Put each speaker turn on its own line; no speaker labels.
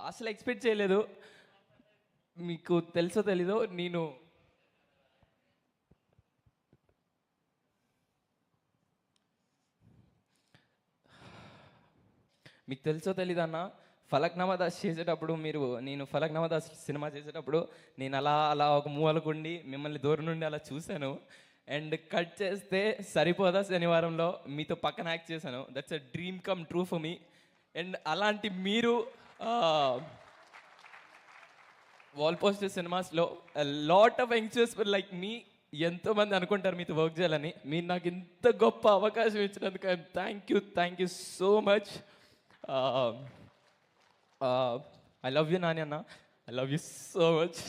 అసలు ఎక్స్పెక్ట్ చేయలేదు. మీకు తెలుసో తెలీదో నేను మీకు తెలుసో తెలీదన్న, ఫలక్నామా దాస్ చేసేటప్పుడు నేను ఫలక్నామా దాస్ సినిమా చేసేటప్పుడు నేను అలా అలా ఒక మూలకుండి మిమ్మల్ని దూరం నుండి అలా చూశాను. అండ్ కట్ చేస్తే సరిపోదా శనివారంలో మీతో పక్కన యాక్ట్ చేశాను. That's a dream come true for me. And అలాంటి మీరు వాల్ పోస్టర్ సినిమాస్లో లాట్ ఆఫ్ యంగ్స్టర్స్ లైక్ మీ ఎంతోమంది అనుకుంటారు మీతో వర్క్ చేయాలని. మీరు నాకు ఇంత గొప్ప అవకాశం ఇచ్చినందుకు thank you so much. I love you Nani అన్న, I love you so much.